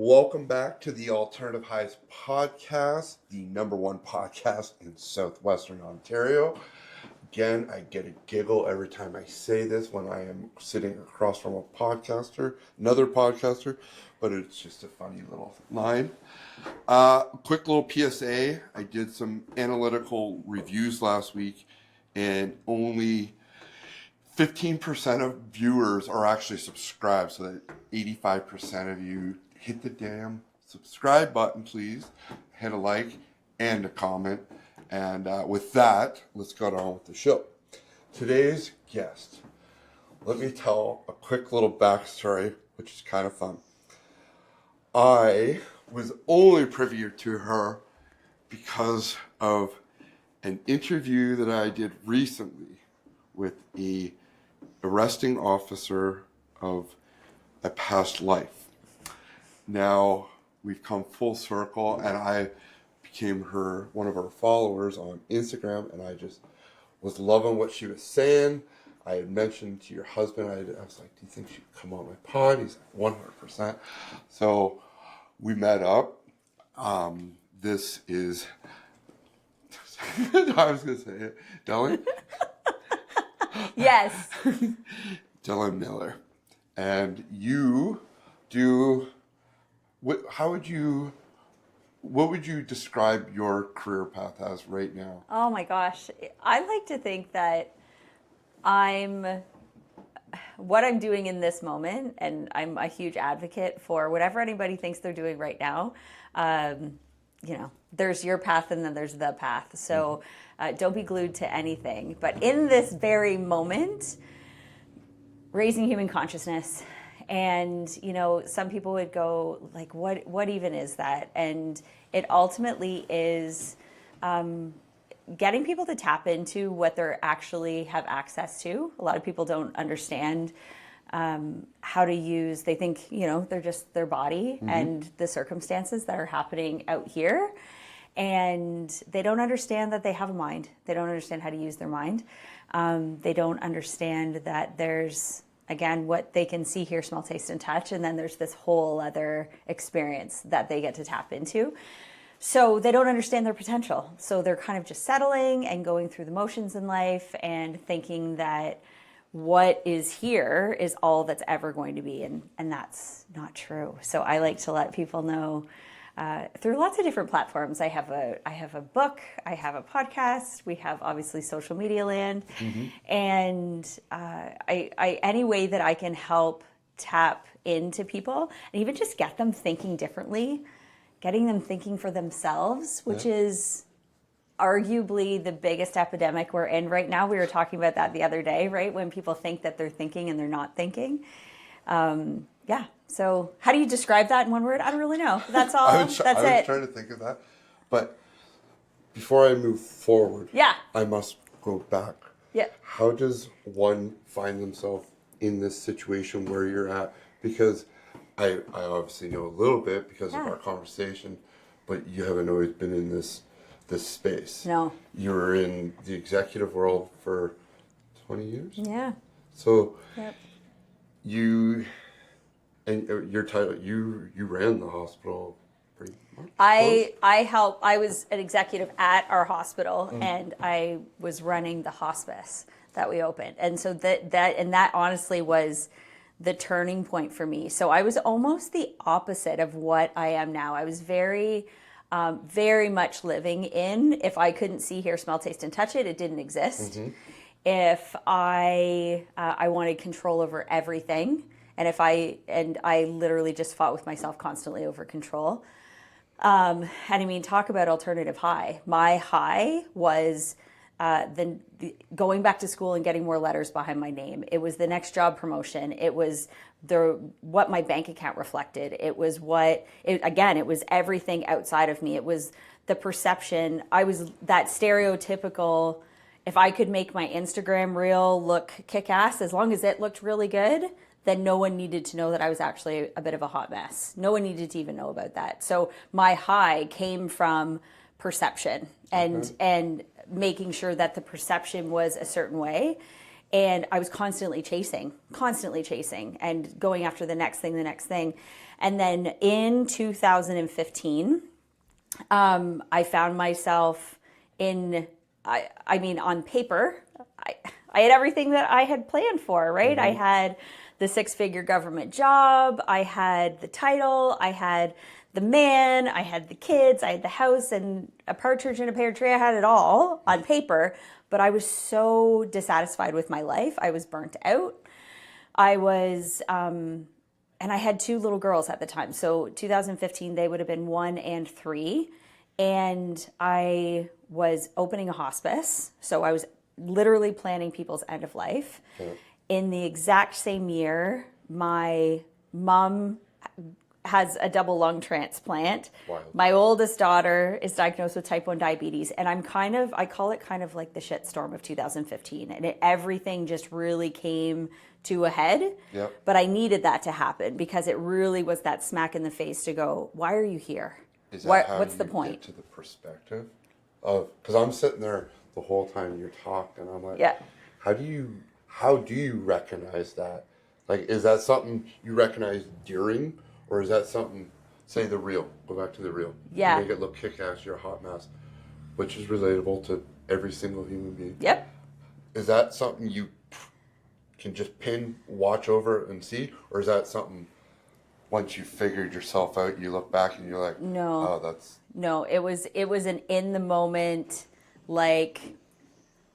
Welcome back to the Alternative Highs podcast, the number one podcast in southwestern Ontario. Again, I get a giggle every time I say this when I am sitting across from another podcaster, but it's just a funny little line. Quick little PSA, I did some analytical reviews last week, and only 15% of viewers are actually subscribed, so that 85% of you hit the damn subscribe button, please. Hit a like and a comment. And with that, let's go on with the show. Today's guest, let me tell a quick little backstory, which is kind of fun. I was only privy to her because of an interview that I did recently with a arresting officer of a past life. Now we've come full circle, and I became one of her followers on Instagram, and I just was loving what she was saying. I had mentioned to your husband, I was like, do you think she'd come on my pod? He's like, 100%. So we met up. This is, I was going to say it, Delynn? Yes. Delynn Miller. And you do... What would you describe your career path as right now? Oh my gosh. I like to think that what I'm doing in this moment, and I'm a huge advocate for whatever anybody thinks they're doing right now. There's your path and then there's the path. So don't be glued to anything. But in this very moment, raising human consciousness. And, some people would go like, what even is that? And it ultimately is getting people to tap into what they actually have access to. A lot of people don't understand how to use, they think, they're just their body and the circumstances that are happening out here. And they don't understand that they have a mind. They don't understand how to use their mind. They don't understand that there's, again, what they can see, hear, smell, taste, and touch. And then there's this whole other experience that they get to tap into. So they don't understand their potential. So they're kind of just settling and going through the motions in life and thinking that what is here is all that's ever going to be. And that's not true. So I like to let people know through lots of different platforms. I have a book, I have a podcast, we have obviously social media land, and I any way that I can help tap into people and even just get them thinking differently, getting them thinking for themselves, which is arguably the biggest epidemic we're in right now. We were talking about that the other day, right? When people think that they're thinking and they're not thinking. So how do you describe that in one word? I don't really know. That's all. I was trying to think of that. But before I move forward, I must go back. Yeah. How does one find themselves in this situation where you're at? Because I obviously know a little bit because of our conversation, but you haven't always been in this space. No. You were in the executive world for 20 years? Yeah. So your title, you ran the hospital pretty much. I was an executive at our hospital, and I was running the hospice that we opened. And so that honestly was the turning point for me. So I was almost the opposite of what I am now. I was very much living in, if I couldn't see, hear, smell, taste, and touch it, it didn't exist. If I wanted control over everything, and I literally just fought with myself constantly over control. And I mean, talk about alternative high. My high was going back to school and getting more letters behind my name. It was the next job promotion. It was what my bank account reflected. It was it was everything outside of me. It was the perception. I was that stereotypical, if I could make my Instagram reel look kick-ass, as long as it looked really good, then no one needed to know that I was actually a bit of a hot mess. No one needed to even know about that. So my high came from perception and making sure that the perception was a certain way. And I was constantly chasing and going after the next thing. And then in 2015, I found myself on paper, I had everything that I had planned for, right? I had the 6-figure government job, I had the title, I had the man, I had the kids, I had the house and a partridge in a pear tree. I had it all on paper, but I was so dissatisfied with my life. I was burnt out. I was, and I had 2 little girls at the time. So 2015, they would have been 1 and 3. And I was opening a hospice. So I was literally planning people's end of life. Okay. In the exact same year, my mom has a double lung transplant. Wild. My oldest daughter is diagnosed with type 1 diabetes. And I call it kind of like the shitstorm of 2015. And everything just really came to a head. Yep. But I needed that to happen because it really was that smack in the face to go, why are you here? Is that what's the point? Get to the perspective of, because I'm sitting there the whole time you're talking, I'm like, yeah. How do you recognize that? Like, is that something you recognize during, or is that something, say the reel, go back to the reel. Yeah. You make it look kick-ass, you're a hot mess, which is relatable to every single human being. Yep. Is that something you can just watch over and see, or is that something once you figured yourself out, you look back and you're like, no, oh, that's... No, it was an in the moment, like,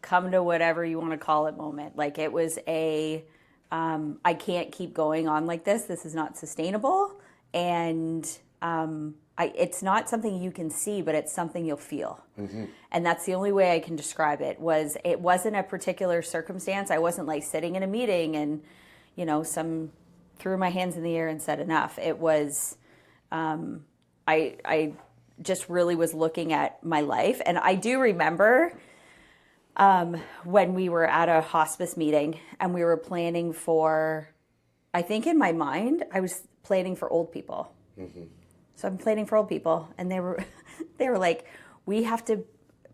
come to whatever you want to call it moment. Like, it was I can't keep going on like this. This is not sustainable. And it's not something you can see, but it's something you'll feel. Mm-hmm. And that's the only way I can describe it. It wasn't a particular circumstance. I wasn't like sitting in a meeting and, threw my hands in the air and said enough. It was, I just really was looking at my life. And I do remember when we were at a hospice meeting and we were planning for, I think in my mind, I was planning for old people. Mm-hmm. So I'm planning for old people. And they were like, we have to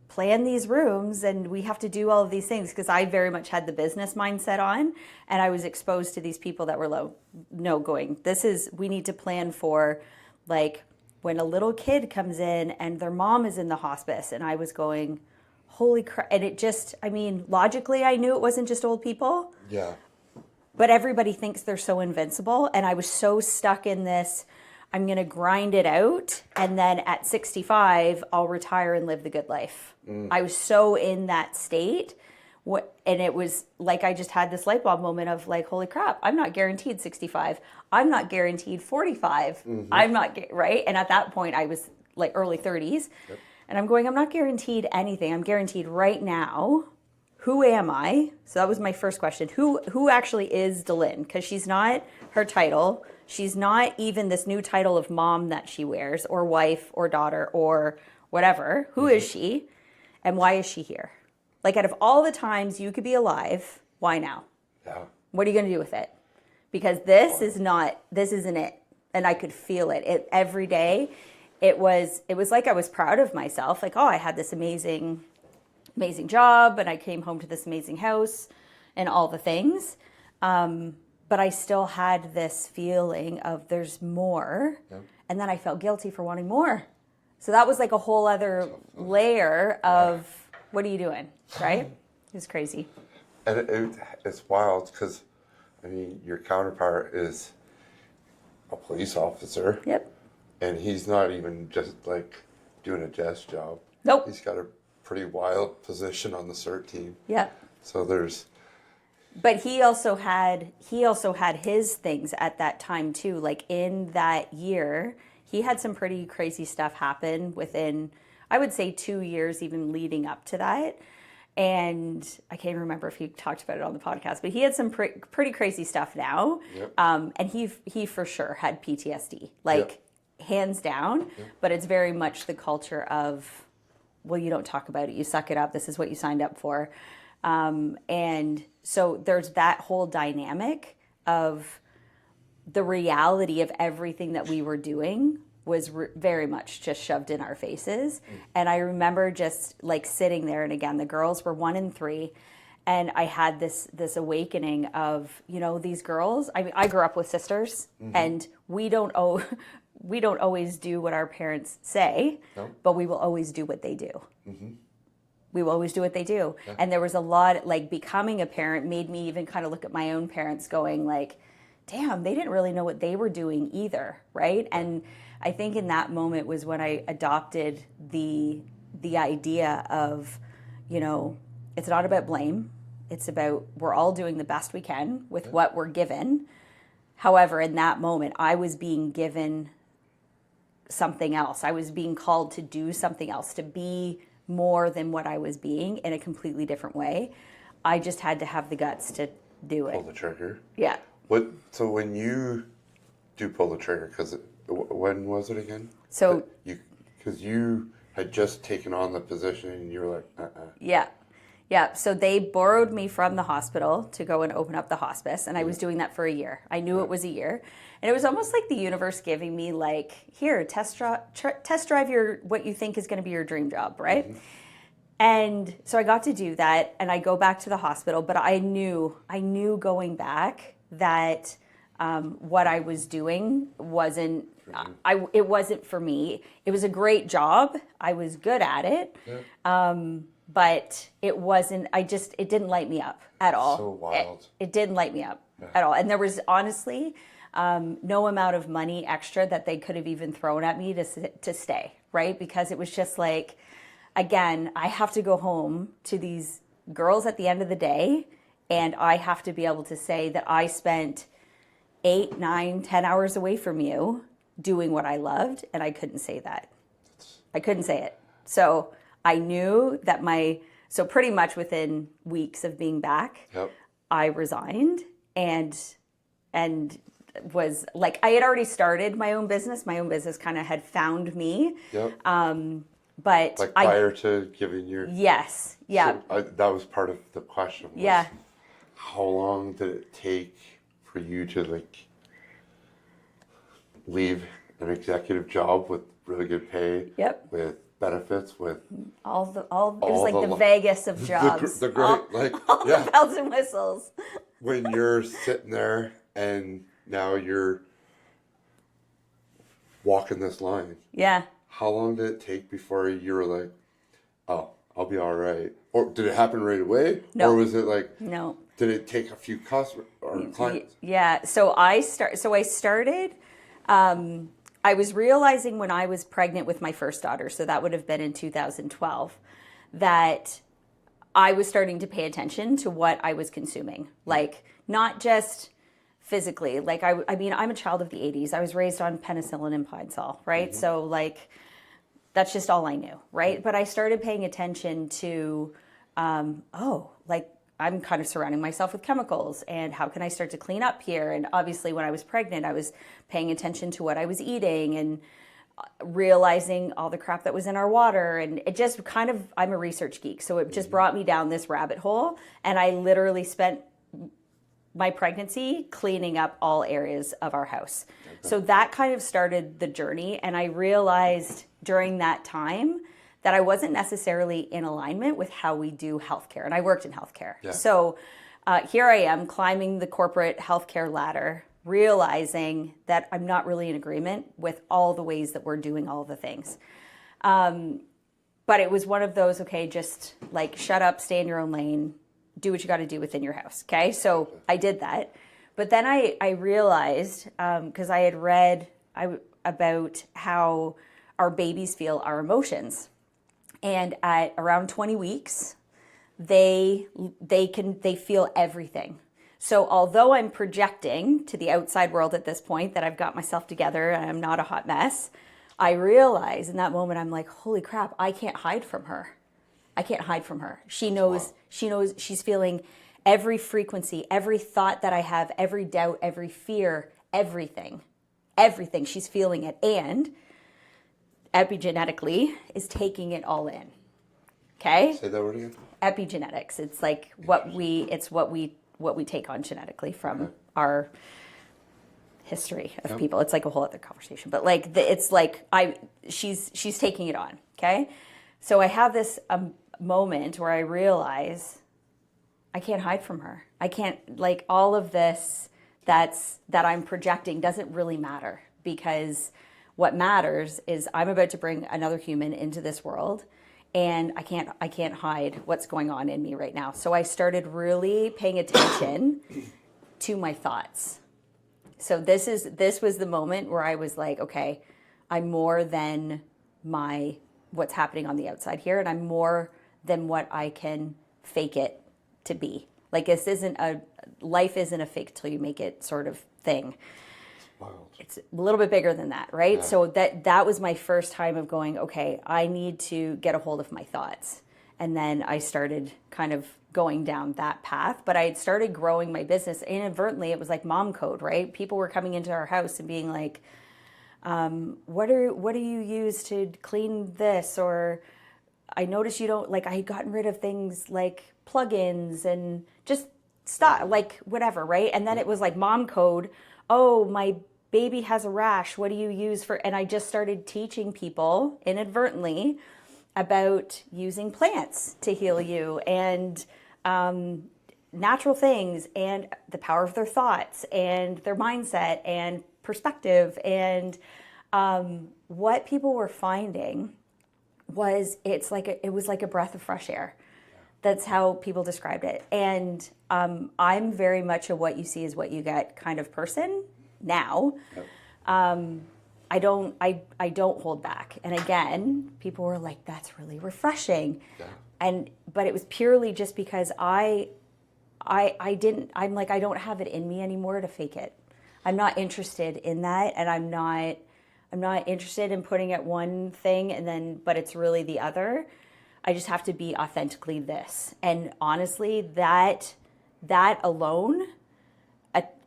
plan these rooms and we have to do all of these things, because I very much had the business mindset on, and I was exposed to these people that were we need to plan for, like, when a little kid comes in and their mom is in the hospice. And I was going, holy crap. And it just, logically I knew it wasn't just old people. Yeah. But everybody thinks they're so invincible. And I was so stuck in this, I'm going to grind it out, and then at 65, I'll retire and live the good life. Mm. I was so in that state. And it was like I just had this light bulb moment of like, holy crap, I'm not guaranteed 65. I'm not guaranteed 45. Mm-hmm. I'm not, right? And at that point, I was like early 30s. Yep. And I'm going, I'm not guaranteed anything. I'm guaranteed right now. Who am I? So that was my first question. Who actually is Delynn? Because she's not her title. She's not even this new title of mom that she wears, or wife, or daughter, or whatever. Who is she? And why is she here? Like, out of all the times you could be alive, why now? Yeah. What are you going to do with it? Because this isn't it. And I could feel it every day. It was like I was proud of myself. Like, oh, I had this amazing job, and I came home to this amazing house and all the things. But I still had this feeling of there's more. Yep. And then I felt guilty for wanting more. So that was like a whole other layer of, what are you doing, right? It was crazy. And it's wild because, your counterpart is a police officer. Yep. And he's not even just like doing a desk job. Nope. He's got a pretty wild position on the CERT team. Yep. So there's... But he also had his things at that time too. Like in that year, he had some pretty crazy stuff happen within, I would say, 2 years even leading up to that. And I can't remember if he talked about it on the podcast, but he had some pretty crazy stuff now. Yep. And he for sure had PTSD, like hands down. Yep. But it's very much the culture of, well, you don't talk about it. You suck it up. This is what you signed up for. And so there's that whole dynamic of the reality of everything that we were doing was very much just shoved in our faces. And I remember just like sitting there, and again, the girls were 1 and 3, And I had this awakening of, these girls. I mean, I grew up with sisters, and we don't always do what our parents say, but we will always do what they do. We will always do what they do. Yeah. And there was a lot, like, becoming a parent made me even kind of look at my own parents going like, damn, they didn't really know what they were doing either, right? And I think in that moment was when I adopted the idea of, it's not about blame. It's about we're all doing the best we can with what we're given. However, in that moment, I was being given something else. I was being called to do something else, to be more than what I was being in a completely different way. I just had to have the guts to do it. Pull the trigger. Yeah. So when you do pull the trigger, because when was it again? So because you had just taken on the position and you were like, Yeah. So they borrowed me from the hospital to go and open up the hospice. And I was doing that for a year. I knew it was a year. And it was almost like the universe giving me like, here, test drive what you think is going to be your dream job, right? And so I got to do that. And I go back to the hospital. But I knew going back that what I was doing wasn't, it wasn't for me. It was a great job. I was good at it. But it wasn't, it didn't light me up at all. So wild. It didn't light me up at all. And there was honestly no amount of money extra that they could have even thrown at me to stay, right? Because it was just like, again, I have to go home to these girls at the end of the day, and I have to be able to say that I spent 8, 9, 10 hours away from you doing what I loved, and I couldn't say that. I couldn't say it. So I knew that so pretty much within weeks of being back, I resigned and was like, I had already started my own business. My own business kind of had found me. But like prior to giving your... Yes. Yeah. So that was part of the question. Was how long did it take for you to like leave an executive job with really good pay? With benefits, with it was like the Vegas of jobs. The great, the bells and whistles. When you're sitting there and now you're walking this line. Yeah. How long did it take before you were like, oh, I'll be all right? Or did it happen right away? No. Or was it like, no. Did it take a few customers or clients? Yeah. So I started, I was realizing when I was pregnant with my first daughter, so that would have been in 2012, that I was starting to pay attention to what I was consuming. Like, not just physically. Like, I mean, I'm a child of the 80s. I was raised on penicillin and Pine Sol, right? So, like, that's just all I knew, right? But I started paying attention to, I'm kind of surrounding myself with chemicals, and how can I start to clean up here? And obviously when I was pregnant, I was paying attention to what I was eating and realizing all the crap that was in our water. And it just kind of, I'm a research geek, so it just brought me down this rabbit hole. And I literally spent my pregnancy cleaning up all areas of our house. So that kind of started the journey. And I realized during that time that I wasn't necessarily in alignment with how we do healthcare. And I worked in healthcare. So here I am climbing the corporate healthcare ladder, realizing that I'm not really in agreement with all the ways that we're doing all the things. But it was one of those, okay, just like shut up, stay in your own lane, do what you got to do within your house. Okay. So I did that. But then I realized, because I had read about how our babies feel our emotions. And at around 20 weeks, they feel everything. So although I'm projecting to the outside world at this point that I've got myself together and I'm not a hot mess, I realize in that moment, I'm like, holy crap, I can't hide from her. I can't hide from her. She knows she's feeling every frequency, every thought that I have, every doubt, every fear, everything she's feeling it. And epigenetically is taking it all in. Okay? Say that word again. Epigenetics. It's like what we take on genetically from our history of people. It's like a whole other conversation. But like it's like she's taking it on. Okay? So I have this moment where I realize hide from her. I can't, like, all of this that I'm projecting doesn't really matter, because what matters is I'm about to bring another human into this world, and I can't hide what's going on in me right now. So I started really paying attention to my thoughts. So this was the moment where I was like, okay, I'm more than what's happening on the outside here, and I'm more than what I can fake it to be. Like, life isn't a fake till you make it sort of thing. Wild. It's a little bit bigger than that, right? Yeah. So that was my first time of going, okay, I need to get a hold of my thoughts. And then I started kind of going down that path, but I had started growing my business inadvertently. It was like mom code, right? People were coming into our house and being like, what do you use to clean this? Or I noticed you don't, like, I had gotten rid of things like plugins and just stuff, like whatever, right? And then it was like mom code. Oh, my baby has a rash. What do you use for? And I just started teaching people inadvertently about using plants to heal you, and natural things, and the power of their thoughts and their mindset and perspective. And what people were finding was it was like a breath of fresh air. That's how people described it. And I'm very much a what you see is what you get kind of person now. Yep. I don't hold back. And again, people were like, that's really refreshing. Yeah. But it was purely just because I'm like, I don't have it in me anymore to fake it. I'm not interested in that. And I'm not interested in putting it one thing but it's really the other. I just have to be authentically this. And honestly, that alone,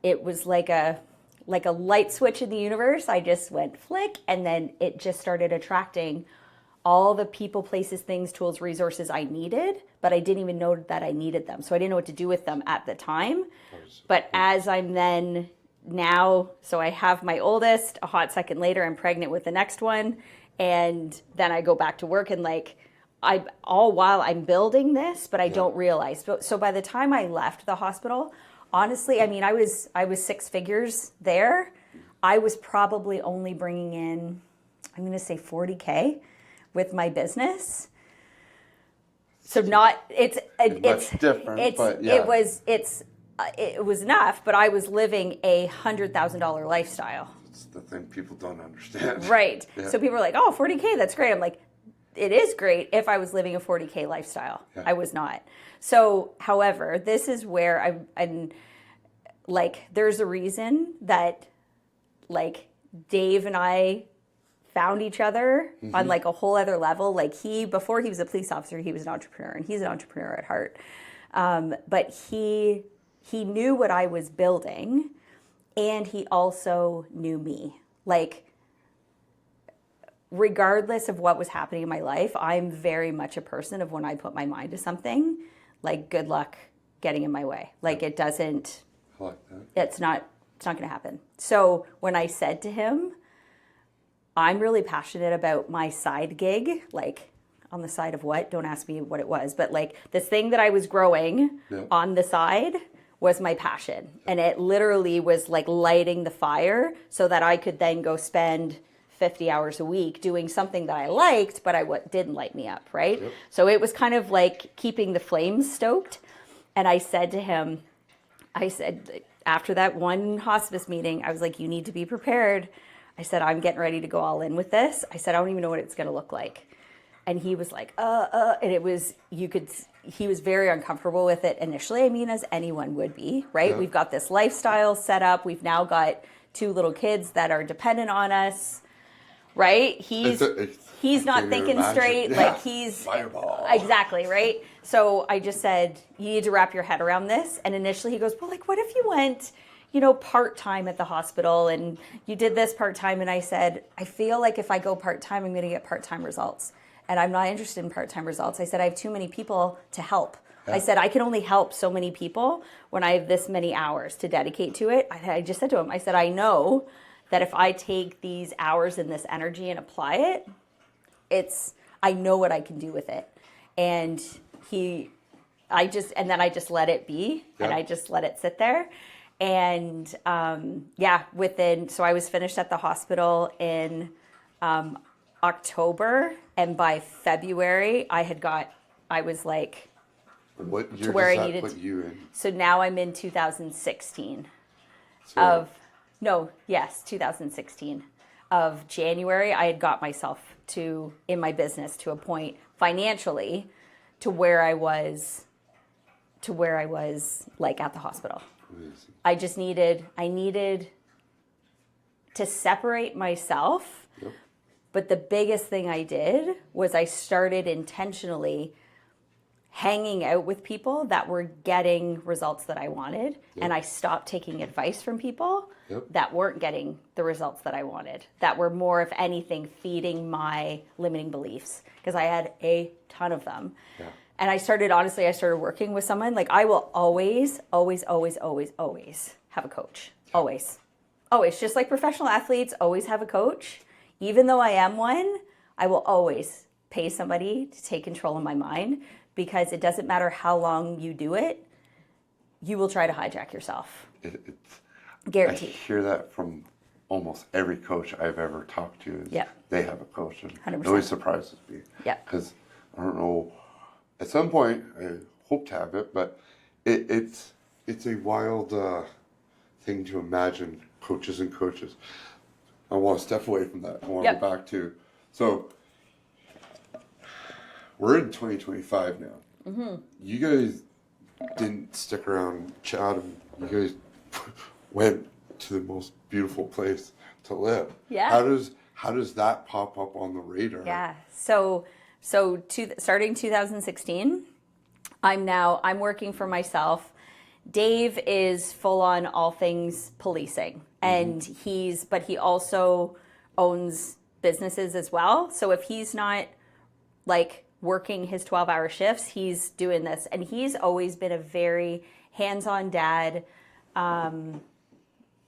it was like a light switch in the universe. I just went flick, and then it just started attracting all the people, places, things, tools, resources I needed, but I didn't even know that I needed them. So I didn't know what to do with them at the time. But as I'm then now, so I have my oldest, a hot second later, I'm pregnant with the next one. And then I go back to work, and like, all while I'm building this, but I don't realize. So by the time I left the hospital, honestly, I mean, I was 6 figures there. I was probably only bringing in, I'm going to say $40K with my business. So it's much different, but yeah. It was enough, but I was living a $100,000 lifestyle. It's the thing people don't understand. Right. Yeah. So people are like, oh, $40K, that's great. I'm like, it is great if I was living a $40K lifestyle. Yeah. I was not. So, however, this is where I'm like, there's a reason that like Dave and I found each other on like a whole other level. Like before he was a police officer, he was an entrepreneur, and he's an entrepreneur at heart. But he knew what I was building, and he also knew me. Like, regardless of what was happening in my life, I'm very much a person of when I put my mind to something, like, good luck getting in my way. Like, it doesn't, I like that. it's not going to happen. So when I said to him, I'm really passionate about my side gig, like, on the side of what? Don't ask me what it was. But like, this thing that I was growing on the side was my passion. And it literally was like lighting the fire so that I could then go spend 50 hours a week doing something that I liked, but didn't light me up, right? Yep. So it was kind of like keeping the flames stoked. And I said to him, after that one hospice meeting, I was like, you need to be prepared. I said, I'm getting ready to go all in with this. I said, I don't even know what it's going to look like. And he was like, and it was, he was very uncomfortable with it initially. I mean, as anyone would be, right? Yeah. We've got this lifestyle set up. We've now got 2 little kids that are dependent on us, right? He's not thinking straight. Yeah. Like he's fireball. Exactly, right? So I just said, you need to wrap your head around this. And initially he goes, well, like, what if you went, part-time at the hospital and you did this part-time? And I said, I feel like if I go part-time, I'm going to get part-time results. And I'm not interested in part-time results. I said, I have too many people to help. Yeah. I said, I can only help so many people when I have this many hours to dedicate to it. I just said to him, I said, I know that if I take these hours and this energy and apply it, I know what I can do with it. And he and then I just let it be, and I just let it sit there. And so I was finished at the hospital in October, and by February I was like, what year to where does I that needed put you in? So now I'm in 2016 So, 2016 of January. I had got myself in my business to a point financially to where I was like at the hospital. amazing. I needed to separate myself. Yep. But the biggest thing I did was I started intentionally hanging out with people that were getting results that I wanted. Yep. And I stopped taking advice from people Yep. that weren't getting the results that I wanted, that were more, if anything, feeding my limiting beliefs, because I had a ton of them. Yeah. And I started working with someone. Like, I will always have a coach. Always. Just like professional athletes always have a coach. Even though I am one, I will always pay somebody to take control of my mind, because it doesn't matter how long you do it, you will try to hijack yourself. Guaranteed. I hear that from almost every coach I've ever talked to. Is they have a coach, and 100%. it always surprises me. Yeah. Because I don't know. At some point, I hope to have it, but it's a wild thing to imagine coaches and coaches. I want to step away from that. I want to go back to, so we're in 2025 now. Mm-hmm. You guys didn't stick around Chatham. You guys went to the most beautiful place to live. Yeah. How does that pop up on the radar? Yeah. So starting 2016, I'm working for myself. Dave is full on all things policing, and he also owns businesses as well. So if he's not like working his 12-hour shifts, he's doing this, and he's always been a very hands-on dad.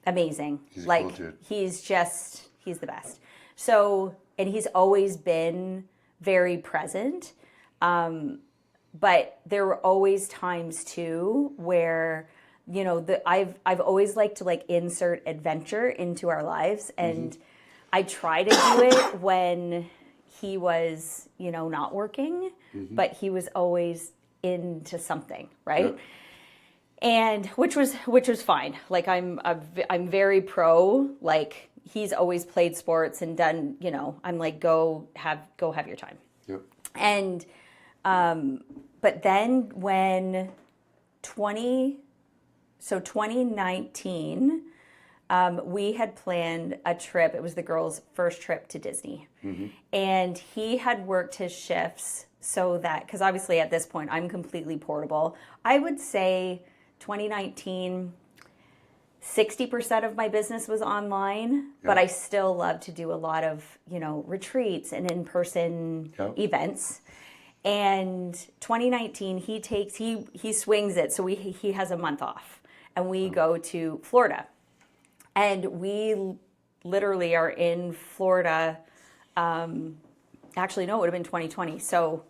Amazing. He's like, cool, dude. he's the best. So, and he's always been very present. But there were always times too where, I've always liked to like insert adventure into our lives, and I try to do it when he was, not working, but he was always into something, right? Yep. And which was fine. Like, I'm very pro. Like, he's always played sports and done. I'm like, go have your time. Yep. And but then when 2019, we had planned a trip. It was the girls' first trip to Disney. And he had worked his shifts so that, because obviously at this point I'm completely portable. I would say 2019, 60% of my business was online, but I still love to do a lot of, retreats and in-person events. And 2019, he swings it. So he has a month off, and we go to Florida. And we literally are in Florida. Actually, no, it would have been 2020. So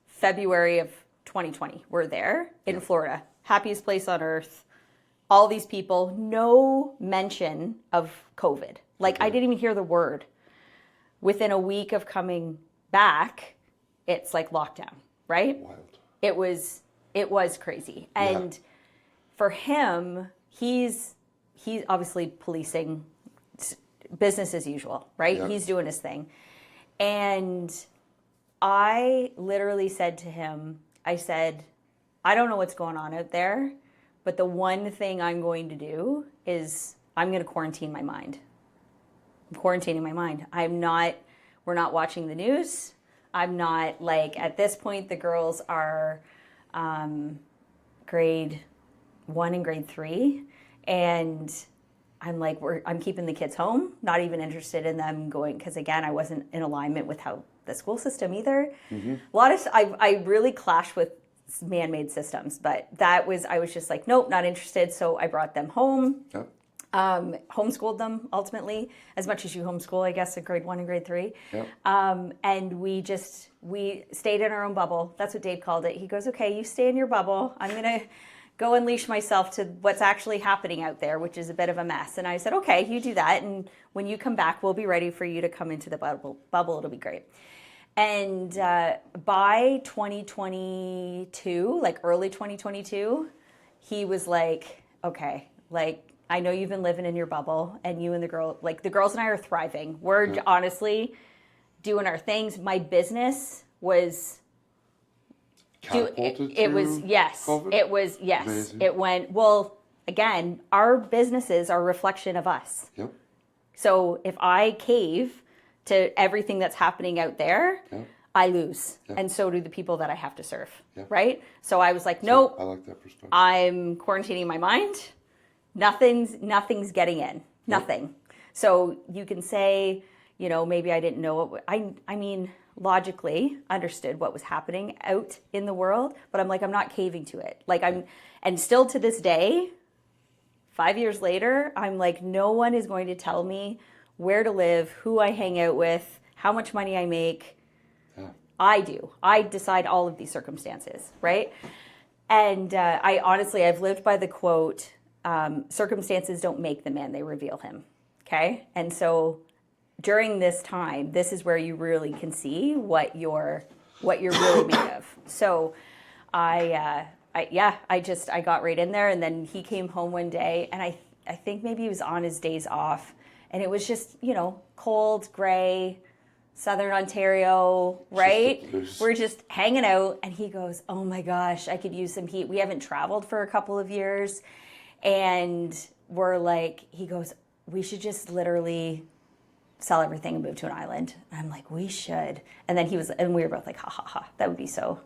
February of 2020, we're there in Florida. Happiest place on earth. All these people, no mention of COVID. Like, I didn't even hear the word. Within a week of coming back, it's like lockdown, right? Wild. It was crazy. And for him, he's obviously policing business as usual, right? Yeah. He's doing his thing. And I literally said to him, I said, I don't know what's going on out there, but the one thing I'm going to do is I'm going to quarantine my mind. I'm quarantining my mind. We're not watching the news. I'm not, like, at this point, the girls are grade 1 and grade 3. And I'm like, I'm keeping the kids home, not even interested in them going, because again, I wasn't in alignment with how the school system either. I really clashed with man-made systems, but I was just like, nope, not interested. So I brought them home. Yep. Homeschooled them ultimately, as much as you homeschool, I guess, in grade 1 and grade 3. Yep. And we stayed in our own bubble. That's what Dave called it. He goes, okay, you stay in your bubble. I'm going to go unleash myself to what's actually happening out there, which is a bit of a mess. And I said, okay, you do that. And when you come back, we'll be ready for you to come into the bubble. It'll be great. And by 2022, like early 2022, he was like, okay, like, I know you've been living in your bubble, and you and the girls and I are thriving. We're honestly doing our things. My business was Catapulted it was yes. COVID? It was yes. Amazing. It went well. Again, our businesses are a reflection of us. Yep. So if I cave to everything that's happening out there, Yep. I lose, Yep. and so do the people that I have to serve. Yep. Right. So I was like, nope. I like that perspective. I'm quarantining my mind. Nothing's getting in. Nothing. So you can say, maybe I didn't know what I mean, logically understood what was happening out in the world, but I'm like, I'm not caving to it. And still to this day, 5 years later, I'm like, no one is going to tell me where to live, who I hang out with, how much money I make. Yeah. I do. I decide all of these circumstances, right? And I've lived by the quote, circumstances don't make the man, they reveal him. Okay. And so during this time, this is where you really can see what you're really made of. So I got right in there, and then he came home one day, and I think maybe he was on his days off, and it was just, cold, gray, Southern Ontario, right? We're just hanging out, and he goes, oh my gosh, I could use some heat. We haven't traveled for a couple of years. And we're like, he goes, we should just literally sell everything and move to an island. And I'm like, we should. And then and we were both like, ha ha ha, that would be so,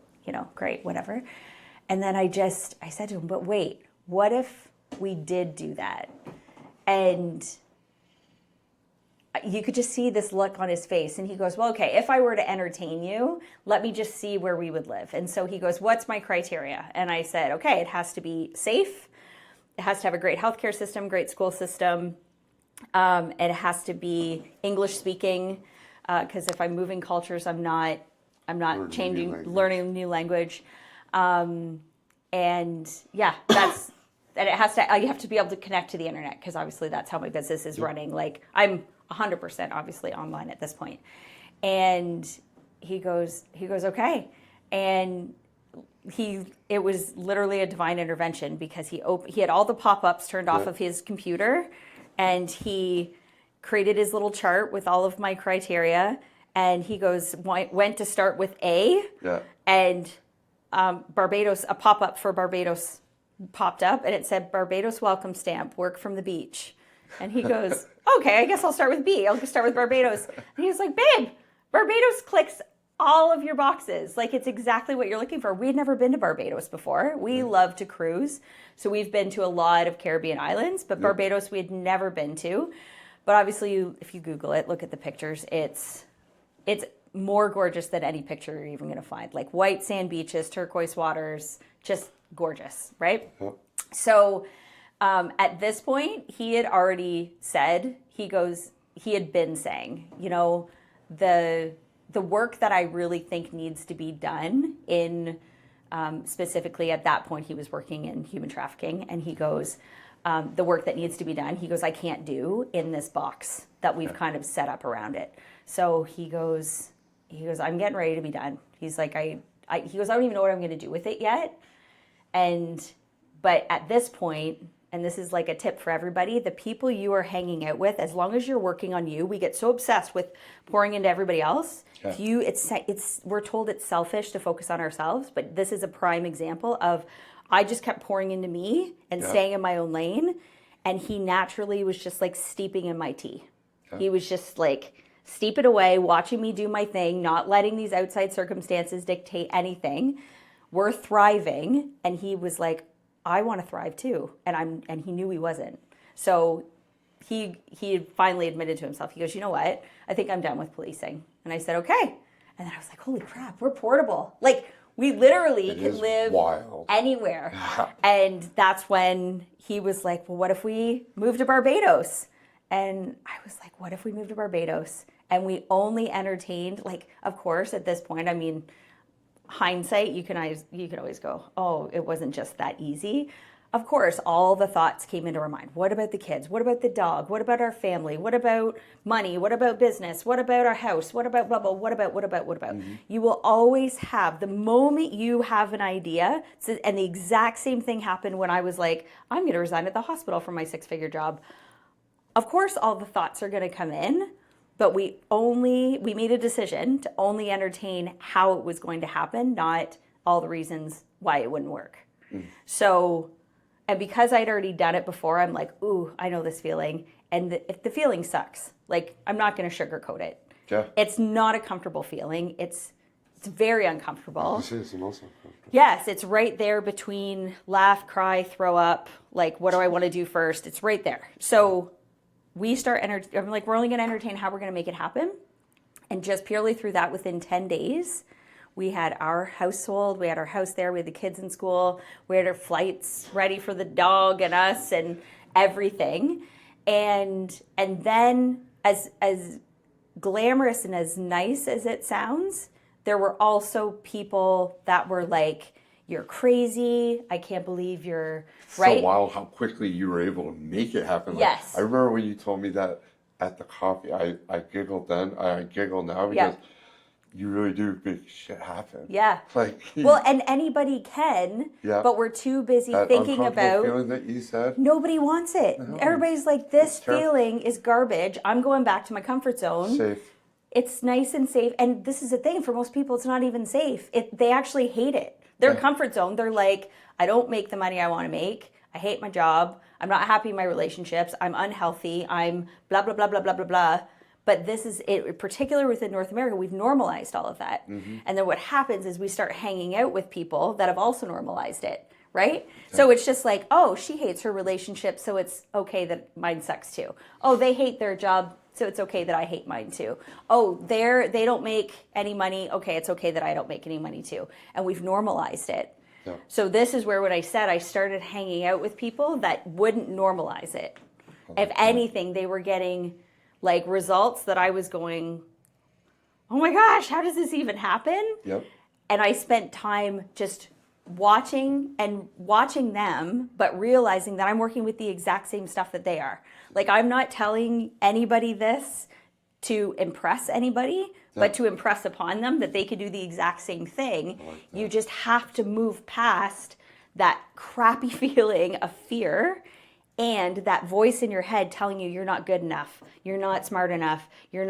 great, whatever. And then I said to him, but wait, what if we did do that? And you could just see this look on his face. And he goes, well, okay, if I were to entertain you, let me just see where we would live. And so he goes, what's my criteria? And I said, okay, it has to be safe. It has to have a great healthcare system, great school system. It has to be English speaking, because if I'm moving cultures, I'm not learning a new language. And yeah, and it has to. You have to be able to connect to the internet, because obviously that's how my business is running. Like, I'm 100% obviously online at this point. And he goes, okay, and it was literally a divine intervention, because he had all the pop-ups turned off of his computer, and he created his little chart with all of my criteria, and he goes, went to start with A, and Barbados, a pop-up for Barbados popped up, and it said, Barbados welcome stamp, work from the beach. And he goes, okay, I guess I'll start with B. I'll start with Barbados. And he was like, babe, Barbados clicks all of your boxes. Like, it's exactly what you're looking for. We'd never been to Barbados before. We love to cruise. So we've been to a lot of Caribbean islands, but Barbados we had never been to. But obviously, if you Google it, look at the pictures, it's more gorgeous than any picture you're even going to find. Like, white sand beaches, turquoise waters, just gorgeous, right? Yep. So at this point, he had already said, he had been saying, the work that I really think needs to be done in, specifically at that point, he was working in human trafficking, and he goes, the work that needs to be done, he goes, I can't do in this box that we've kind of set up around it. So he goes, I'm getting ready to be done. He's like, he goes, I don't even know what I'm going to do with it yet. But at this point, and this is like a tip for everybody, the people you are hanging out with, as long as you're working on you, we get so obsessed with pouring into everybody else. Yeah. We're told it's selfish to focus on ourselves, but this is a prime example of, I just kept pouring into me and staying in my own lane, and he naturally was just like steeping in my tea. Yeah. He was just like steeping away, watching me do my thing, not letting these outside circumstances dictate anything. We're thriving, and he was like, I want to thrive too. And he knew he wasn't. So he finally admitted to himself. He goes, you know what? I think I'm done with policing. And I said, okay. And then I was like, holy crap, we're portable. Like, We literally It could is live wild. anywhere. And that's when he was like, well, what if we move to Barbados? And I was like, what if we moved to Barbados? And we only entertained, like, of course, at this point, I mean, hindsight, you can always go, oh, it wasn't just that easy. Of course, all the thoughts came into our mind. What about the kids? What about the dog? What about our family? What about money? What about business? What about our house? What about blah, blah, what about? Mm-hmm. You will always have, the moment you have an idea, and the exact same thing happened when I was like, I'm going to resign at the hospital from my 6-figure job. Of course, all the thoughts are going to come in, but we made a decision to only entertain how it was going to happen, not all the reasons why it wouldn't work. So, and because I'd already done it before, I'm like, ooh, I know this feeling. And if the feeling sucks, like, I'm not going to sugarcoat it. Yeah. It's not a comfortable feeling. It's very uncomfortable. It's also uncomfortable. Yes, it's right there between laugh, cry, throw up. Like, what do I want to do first? It's right there. So we I'm like, we're only going to entertain how we're going to make it happen. And just purely through that, within 10 days, we had our household, we had our house there, we had the kids in school, we had our flights ready for the dog and us and everything. And then as glamorous and as nice as it sounds, there were also people that were like, you're crazy, I can't believe you're right. So wild how quickly you were able to make it happen. Like, Yes. I remember when you told me that at the coffee, I giggled then, I giggle now because you really do make shit happen. Yeah. Like, well, and anybody can, but we're too busy that thinking uncomfortable about. Feeling that you said. Nobody wants it. No. Everybody's like, this feeling is garbage. I'm going back to my comfort zone. Safe. It's nice and safe. And this is the thing, for most people, it's not even safe. They actually hate it. Their comfort zone, they're like, I don't make the money I want to make. I hate my job. I'm not happy in my relationships. I'm unhealthy. I'm blah, blah, blah, blah, blah, blah, blah. But this is it, particularly within North America, we've normalized all of that. Mm-hmm. And then what happens is we start hanging out with people that have also normalized it, right? Okay. So it's just like, oh, she hates her relationship, so it's okay that mine sucks too. Oh, they hate their job, so it's okay that I hate mine too. Oh, they don't make any money. Okay, it's okay that I don't make any money too. And we've normalized it. Yeah. So this is where, when I said I started hanging out with people that wouldn't normalize it. If anything, they were getting like results that I was going, oh my gosh, how does this even happen? Yep. And I spent time just watching them, but realizing that I'm working with the exact same stuff that they are. Like, I'm not telling anybody this to impress anybody, but to impress upon them that they could do the exact same thing. You just have to move past that crappy feeling of fear and that voice in your head telling you you're not good enough, you're not smart enough, your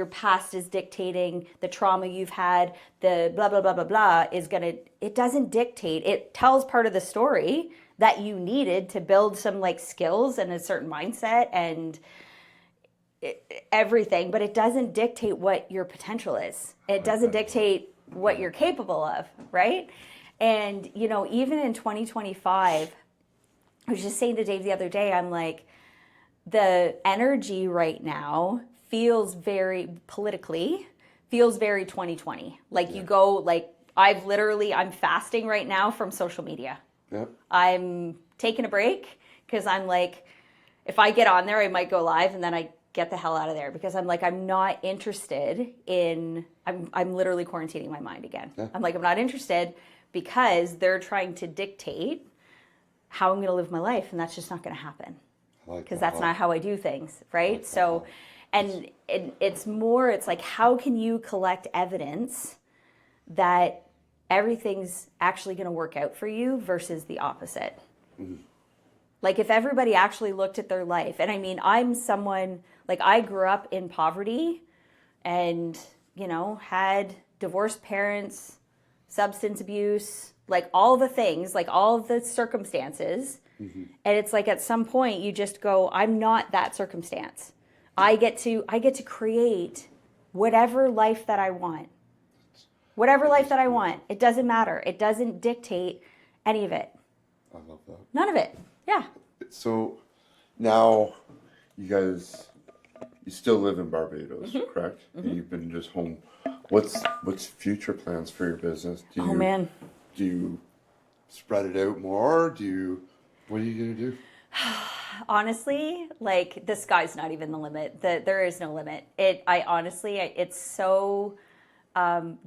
past is dictating, the trauma you've had, the blah, blah, blah, blah, blah it doesn't dictate. It tells part of the story that you needed to build some like skills and a certain mindset and everything, but it doesn't dictate what your potential is. It doesn't dictate what you're capable of, right? And, even in 2025, I was just saying to Dave the other day, I'm like, the energy right now feels very 2020. Like you go, like I'm fasting right now from social media. Yep. I'm taking a break because I'm like, if I get on there, I might go live and then I get the hell out of there because I'm like, I'm not interested in, I'm literally quarantining my mind again. Yeah. I'm like, I'm not interested because they're trying to dictate how I'm going to live my life, and that's just not going to happen because that's not how I do things, right? So, and it's like, how can you collect evidence that everything's actually going to work out for you versus the opposite? Mm-hmm. Like, if everybody actually looked at their life, and I mean, I'm someone, like, I grew up in poverty and, had divorced parents, substance abuse, like all the things, like all the circumstances. Mm-hmm. And it's like, at some point you just go, I'm not that circumstance. I get to create whatever life that I want. Whatever life that I want. It doesn't matter. It doesn't dictate any of it. I love that. None of it. Yeah. So now you still live in Barbados, mm-hmm. correct? Mm-hmm. And you've been just home What's future plans for your business? Oh man. Do you spread it out more? What are you gonna do? Honestly, like the sky's not even the limit. There is no limit. It's so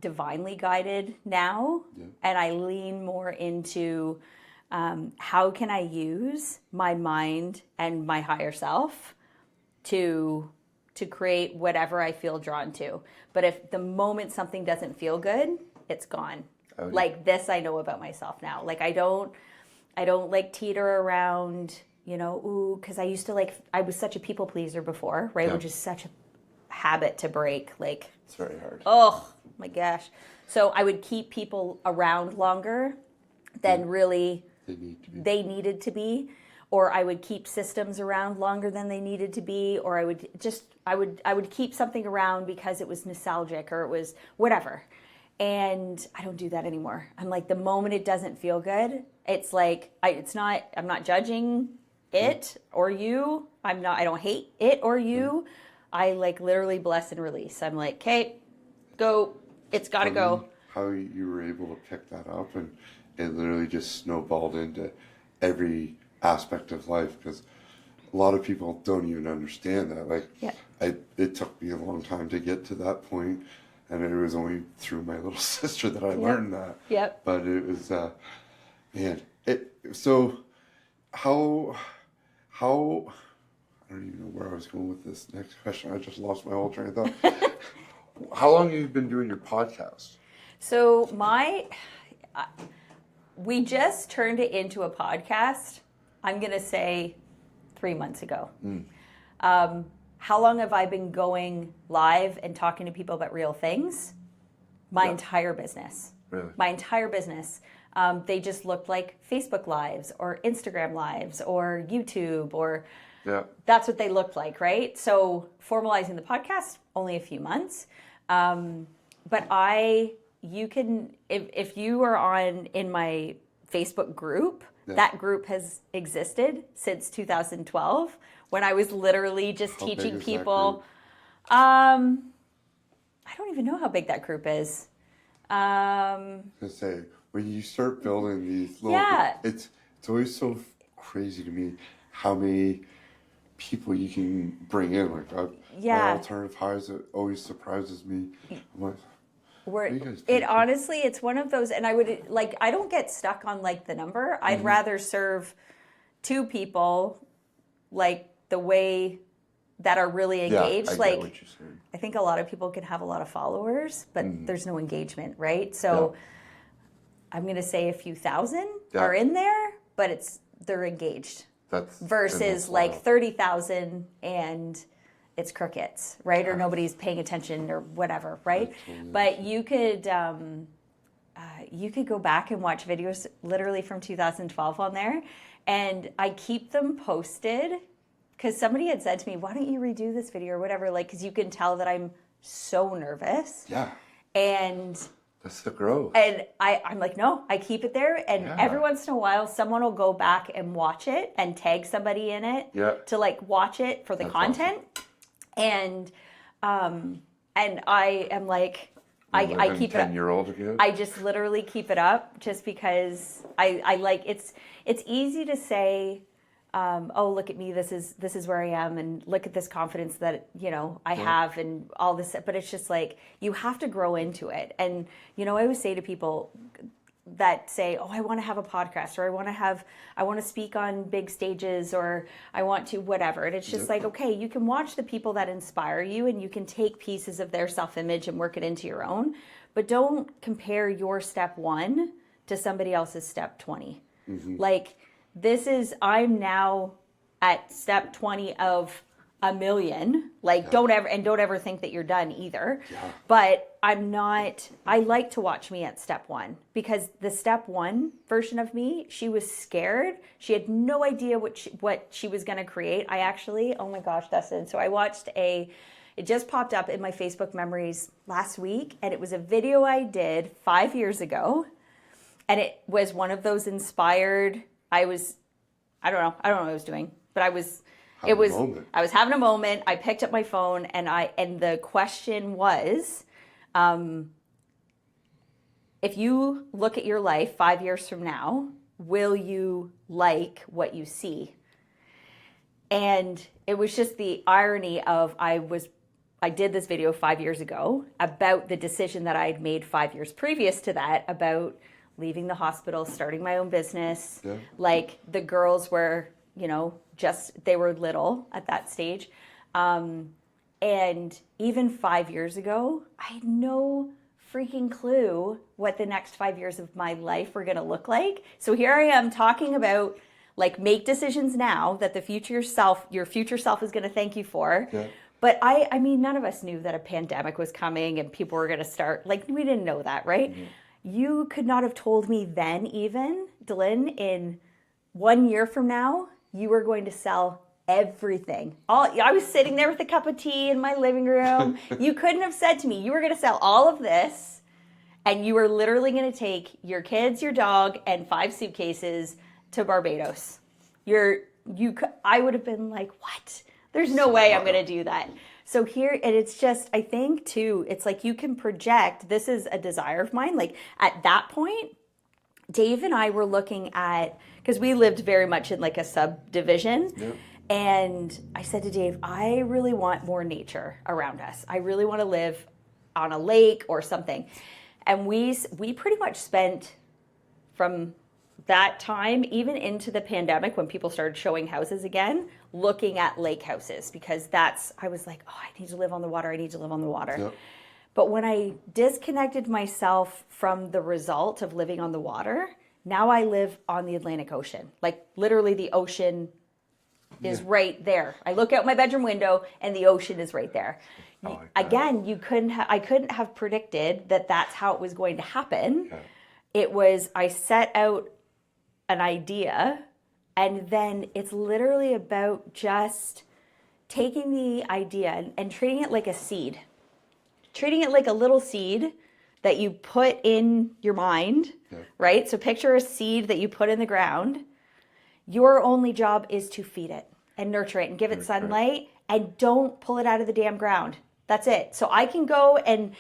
divinely guided now, and I lean more into how can I use my mind and my higher self to create whatever I feel drawn to. But if the moment something doesn't feel good, it's gone. Okay. Like this, I know about myself now. Like I don't like teeter around, because I was such a people pleaser before, right? Yeah. Which is such a habit to break. Like, It's very hard. oh my gosh. So I would keep people around longer than really they needed to be. Or I would keep systems around longer than they needed to be, or I would keep something around because it was nostalgic or it was whatever. And I don't do that anymore. I'm like, the moment it doesn't feel good, it's like I'm not judging it or you. I don't hate it or you. I like literally bless and release. I'm like, okay, go. It's got to go. How you were able to pick that up, and it literally just snowballed into every aspect of life, because a lot of people don't even understand that. Like, it took me a long time to get to that point, and it was only through my little sister that I learned that. Yep. But it was, man. So, how? I don't even know where I was going with this next question. I just lost my whole train of thought. How long have you been doing your podcast? So we just turned it into a podcast. I'm going to say 3 months ago. How long have I been going live and talking to people about real things? My entire business. Really? My entire business. They just looked like Facebook lives or Instagram lives or YouTube or that's what they looked like, right? So formalizing the podcast, only a few months. But you can, if you are in my Facebook group, that group has existed since 2012 when I was literally just teaching people. I don't even know how big that group is. To say, when you start building these little, it's always so crazy to me how many people you can bring in. Like, my alternative highs, it always surprises me. I'm like, honestly, it's one of those, and I don't get stuck on like the number. I'd rather serve 2 people like the way that are really engaged. I like, get what you're saying. I think a lot of people can have a lot of followers, but there's no engagement, right? So I'm going to say a few thousand are in there, but they're engaged. Versus like 30,000 and it's crickets, right? Or nobody's paying attention or whatever, right? But you could go back and watch videos literally from 2012 on there, and I keep them posted because somebody had said to me, "Why don't you redo this video or whatever?" Like, because you can tell that I'm so nervous. Yeah. And that's the growth. And I'm like, no, I keep it there. And every once in a while, someone will go back and watch it and tag somebody in it to like watch it for the content. Awesome. And I am like, I keep 10-year-old again. I just literally keep it up just because I like it's easy to say, oh, look at me, this is where I am, and look at this confidence that I have and all this, but it's just like you have to grow into it. And I always say to people that say, oh, I want to have a podcast, or I want to speak on big stages, or I want to whatever, and it's just like, okay, you can watch the people that inspire you and you can take pieces of their self-image and work it into your own, but don't compare your step 1 to somebody else's step 20. Like, I'm now at step 20 of a million. Like, don't ever think that you're done either. But I like to watch me at step 1, because the step 1 version of me, she was scared. She had no idea what she was going to create. Oh my gosh, Dustin. So I watched it just popped up in my Facebook memories last week, and it was a video I did 5 years ago. And it was one of those inspired, I don't know what I was doing, but I was having a moment. I picked up my phone and the question was, If you look at your life 5 years from now, will you like what you see? And it was just the irony of I did this video 5 years ago about the decision that I'd made 5 years previous to that about leaving the hospital, starting my own business. Yeah. Like the girls were, they were little at that stage. And even 5 years ago, I had no freaking clue what the next 5 years of my life were going to look like. So here I am talking about like make decisions now that your future self is going to thank you for. Yeah. But I mean, none of us knew that a pandemic was coming and people were going to start, like we didn't know that, right? Mm-hmm. You could not have told me then even, Delynn, in 1 year from now, you were going to sell everything. I was sitting there with a cup of tea in my living room. You couldn't have said to me, you were going to sell all of this and you were literally going to take your kids, your dog, and 5 suitcases to Barbados. I would have been like, what? There's no way I'm going to do that. So here, and it's just, I think too, it's like you can project, this is a desire of mine. Like at that point, Dave and I were looking at, because we lived very much in like a subdivision. Yep. And I said to Dave, I really want more nature around us. I really want to live on a lake or something. And we pretty much spent from that time, even into the pandemic when people started showing houses again, looking at lake houses because I was like, oh, I need to live on the water. I need to live on the water. Yep. But when I disconnected myself from the result of living on the water, now I live on the Atlantic Ocean. Like literally the ocean is right there. I look out my bedroom window and the ocean is right there. Again, I couldn't have predicted that that's how it was going to happen. Okay. It was, I set out an idea and then it's literally about just taking the idea and treating it like a seed. Treating it like a little seed that you put in your mind, right? So picture a seed that you put in the ground. Your only job is to feed it and nurture it and give it sunlight and don't pull it out of the damn ground. That's it. So I can go and,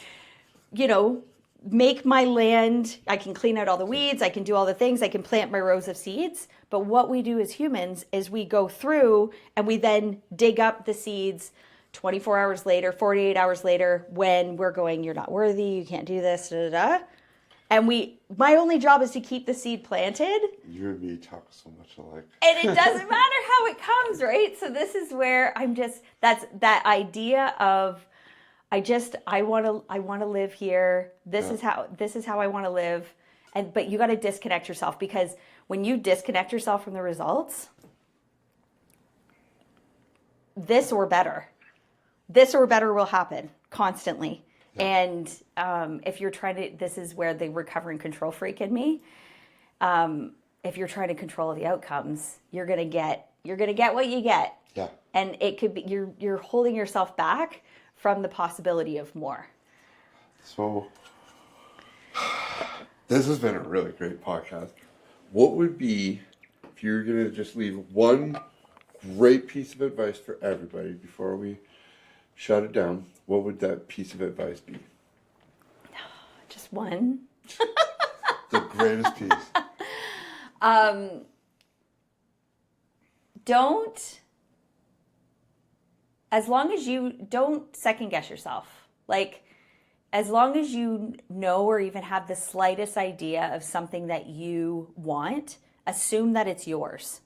make my land. I can clean out all the weeds. I can do all the things. I can plant my rows of seeds. But what we do as humans is we go through and we then dig up the seeds 24 hours later, 48 hours later, when we're going, you're not worthy, you can't do this, da, da, da. And my only job is to keep the seed planted. You and me talk so much alike. And it doesn't matter how it comes, right? So this is where that's that idea of, I want to live here. This is how I want to live. But you got to disconnect yourself because when you disconnect yourself from the results, this or better will happen constantly. Yeah. And if you're trying to, this is where the recovering control freak in me. If you're trying to control the outcomes, you're gonna get what you get. Yeah. And it could be you're holding yourself back from the possibility of more. So this has been a really great podcast. What would be, if you were gonna just leave one great piece of advice for everybody before we shut it down, what would that piece of advice be? Just one. The greatest piece. As long as you don't second guess yourself. Like, as long as you know or even have the slightest idea of something that you want, assume that it's yours.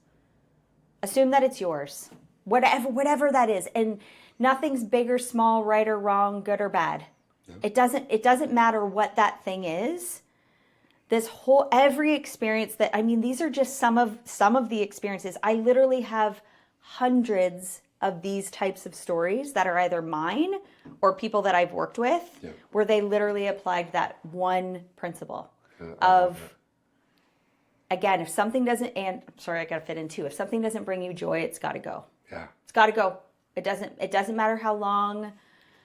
Assume that it's yours. Whatever that is. And nothing's big or small, right or wrong, good or bad. Yeah. It doesn't matter what that thing is. Every experience these are just some of the experiences. I literally have hundreds of these types of stories that are either mine or people that I've worked with, where they literally applied that one principle of, again, if something doesn't, and I'm sorry, I got to fit in too. If something doesn't bring you joy, it's got to go. Yeah. It's got to go. It doesn't matter how long.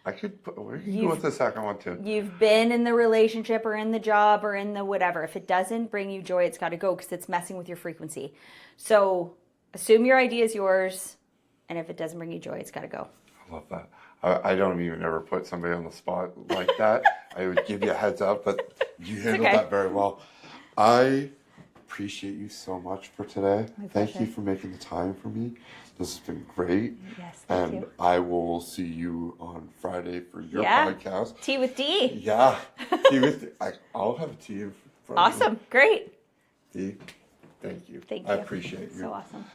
We can go with the second one too. You've been in the relationship or in the job or in the whatever. If it doesn't bring you joy, it's got to go because it's messing with your frequency. So assume your idea is yours And if it doesn't bring you joy, it's got to go. I love that. I don't even ever put somebody on the spot like that. I would give you a heads up, but you handled that very well. I appreciate you so much for today. Thank you for making the time for me. This has been great. Yes, thank you. I will see you on Friday for your podcast. Tea with D. Yeah. Tea with D. I'll have a tea in front of you. Awesome. Great. D, thank you. Thank you. I appreciate you. So awesome.